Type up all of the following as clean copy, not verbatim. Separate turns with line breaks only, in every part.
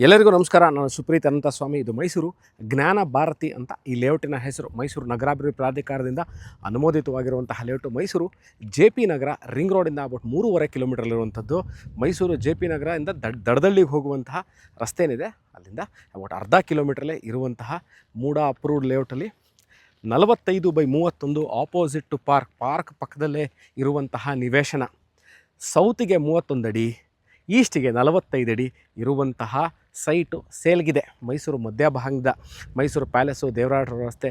ಎಲ್ಲರಿಗೂ ನಮಸ್ಕಾರ. ನಾನು ಸುಪ್ರೀತ್ ಅನಂತ ಸ್ವಾಮಿ. ಇದು ಮೈಸೂರು ಜ್ಞಾನ ಭಾರತಿ ಅಂತ ಈ ಲೇಔಟಿನ ಹೆಸರು. ಮೈಸೂರು ನಗರಾಭಿವೃದ್ಧಿ ಪ್ರಾಧಿಕಾರದಿಂದ ಅನುಮೋದಿತವಾಗಿರುವಂತಹ layout. Mysuru J P Nagar ring ರೋಡಿಂದ ಅಬೌಟ್ 3.5 ಕಿಲೋಮೀಟರ್ಲಿರುವಂಥದ್ದು. ಮೈಸೂರು ಜೆ ಪಿ ನಗರದಿಂದ ದಡದಳ್ಳಿಗೆ ಹೋಗುವಂತಹ ರಸ್ತೆ ಏನಿದೆ ಅಲ್ಲಿಂದ ಅಬೌಟ್ ಅರ್ಧ ಕಿಲೋಮೀಟ್ರಲ್ಲೇ ಇರುವಂತಹ ಮೂಡ ಅಪ್ರೂವ್ಡ್ ಲೇಔಟಲ್ಲಿ 45/31 ಆಪೋಸಿಟ್ ಟು ಪಾರ್ಕ್ ಪಕ್ಕದಲ್ಲೇ ಇರುವಂತಹ ನಿವೇಶನ. ಸೌತಿಗೆ 31 ಅಡಿ, ಈಸ್ಟಿಗೆ 45 ಅಡಿ ಇರುವಂತಹ ಸೈಟು ಸೇಲ್ಗಿದೆ. ಮೈಸೂರು ಮಧ್ಯಭಾಗದ ಮೈಸೂರು ಪ್ಯಾಲೇಸು, ದೇವರಾಟ ರಸ್ತೆ,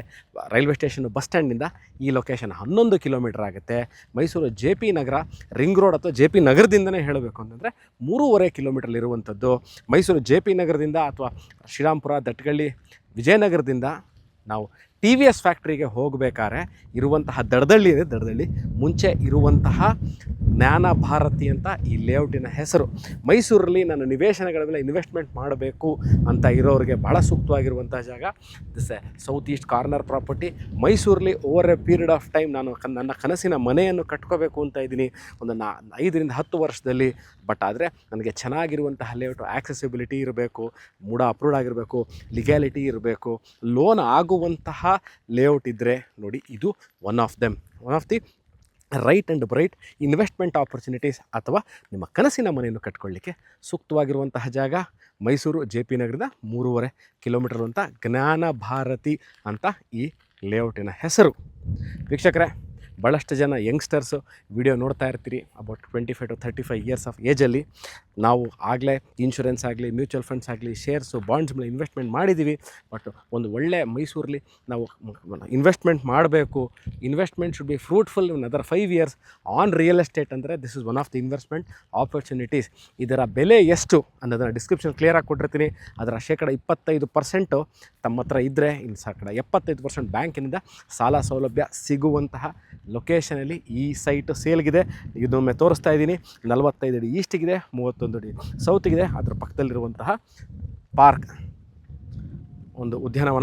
ರೈಲ್ವೆ ಸ್ಟೇಷನು, ಬಸ್ ಸ್ಟ್ಯಾಂಡಿಂದ ಈ ಲೊಕೇಶನ್ 11 ಕಿಲೋಮೀಟರ್ ಆಗುತ್ತೆ. Mysuru J P Nagar ring road ಅಥವಾ ಜೆ ಪಿ ನಗರದಿಂದನೇ ಹೇಳಬೇಕು ಅಂತಂದರೆ 3.5 ಕಿಲೋಮೀಟರ್ಲಿರುವಂಥದ್ದು. ಮೈಸೂರು ಜೆ ಪಿ ನಗರದಿಂದ ಅಥವಾ ಶ್ರೀರಾಮ್ಪುರ, ದಟ್ಗಳ್ಳಿ, ವಿಜಯನಗರದಿಂದ ನಾವು ಟಿ ವಿ ಎಸ್ ಫ್ಯಾಕ್ಟ್ರಿಗೆ ಹೋಗಬೇಕಾದ್ರೆ ಇರುವಂತಹ ದಡದಳ್ಳಿ ಮುಂಚೆ ಇರುವಂತಹ ಜ್ಞಾನ ಭಾರತಿ ಅಂತ ಈ ಲೇಔಟಿನ ಹೆಸರು. ಮೈಸೂರಲ್ಲಿ ನಾನು ನಿವೇಶನಗಳ ಮೇಲೆ ಇನ್ವೆಸ್ಟ್ಮೆಂಟ್ ಮಾಡಬೇಕು ಅಂತ ಇರೋರಿಗೆ ಭಾಳ ಸೂಕ್ತವಾಗಿರುವಂತಹ ಜಾಗ. This south east corner property. ಮೈಸೂರಲ್ಲಿ over a period of time ನಾನು ನನ್ನ ಕನಸಿನ ಮನೆಯನ್ನು ಕಟ್ಕೋಬೇಕು ಅಂತ ಇದ್ದೀನಿ ಒಂದು 5 ರಿಂದ 10 ವರ್ಷದಲ್ಲಿ. ಬಟ್ ಆದರೆ ನನಗೆ ಚೆನ್ನಾಗಿರುವಂತಹ ಲೇಔಟು, ಆಕ್ಸೆಸಿಬಿಲಿಟಿ ಇರಬೇಕು, ಮೂಡ ಅಪ್ರೂವ್ಡ್ ಆಗಿರಬೇಕು, ಲಿಗ್ಯಾಲಿಟಿ ಇರಬೇಕು, ಲೋನ್ ಆಗುವಂತಹ ಲೇಔಟ್ ಇದ್ದರೆ ನೋಡಿ, ಇದು one of the right and bright investment opportunities ಅಥವಾ ನಿಮ್ಮ ಕನಸಿನ ಮನೆಯನ್ನು ಕಟ್ಕೊಳ್ಳಿಕ್ಕೆ ಸೂಕ್ತವಾಗಿರುವಂತಹ ಜಾಗ. ಮೈಸೂರು ಜೆ ಪಿ ನಗರದ 3.5 ಕಿಲೋಮೀಟರ್ ಅಂತ ಜ್ಞಾನ ಭಾರತಿ ಅಂತ ಈ ಲೇಔಟಿನ ಹೆಸರು. ವೀಕ್ಷಕರೇ, ಭಾಳಷ್ಟು ಜನ ಯಂಗ್ಸ್ಟರ್ಸು ವಿಡಿಯೋ ನೋಡ್ತಾ ಇರ್ತೀರಿ. ಅಬೌಟ್ 25 to 35 ಇಯರ್ಸ್ ಆಫ್ ಏಜಲ್ಲಿ ನಾವು ಆಗಲೇ ಇನ್ಶೂರೆನ್ಸ್ ಆಗಲಿ, ಮ್ಯೂಚುವಲ್ ಫಂಡ್ಸ್ ಆಗಲಿ, ಶೇರ್ಸು, ಬಾಂಡ್ಸ್ ಮೇಲೆ ಇನ್ವೆಸ್ಟ್ಮೆಂಟ್ ಮಾಡಿದ್ದೀವಿ. ಬಟ್ ಒಂದು ಒಳ್ಳೆ ಮೈಸೂರಲ್ಲಿ ನಾವು ಇನ್ವೆಸ್ಟ್ಮೆಂಟ್ ಮಾಡಬೇಕು. Investment should be fruitful in other 5 years on real estate ಅಂದರೆ this is one of the investment opportunities. ಇದರ ಬೆಲೆ ಎಷ್ಟು ಅನ್ನೋದನ್ನು ಡಿಸ್ಕ್ರಿಪ್ಷನ್ ಕ್ಲಿಯರಾಗಿ ಕೊಟ್ಟಿರ್ತೀನಿ. ಅದರ 25% ತಮ್ಮ ಹತ್ರ ಇದ್ದರೆ, ಇನ್ನು 75% ಬ್ಯಾಂಕಿನಿಂದ ಸಾಲ ಸೌಲಭ್ಯ ಸಿಗುವಂತಹ ಲೊಕೇಶನಲ್ಲಿ ಈ ಸೈಟ್ ಸೇಲ್ಗಿದೆ. ಇದೊಮ್ಮೆ ತೋರಿಸ್ತಾ ಇದ್ದೀನಿ. 45 ಅಡಿ ಈಸ್ಟಿಗಿದೆ, 31 ಅಡಿ ಸೌತಿಗಿದೆ. ಅದರ ಪಕ್ಕದಲ್ಲಿರುವಂತಹ ಪಾರ್ಕ್, ಒಂದು ಉದ್ಯಾನವನ.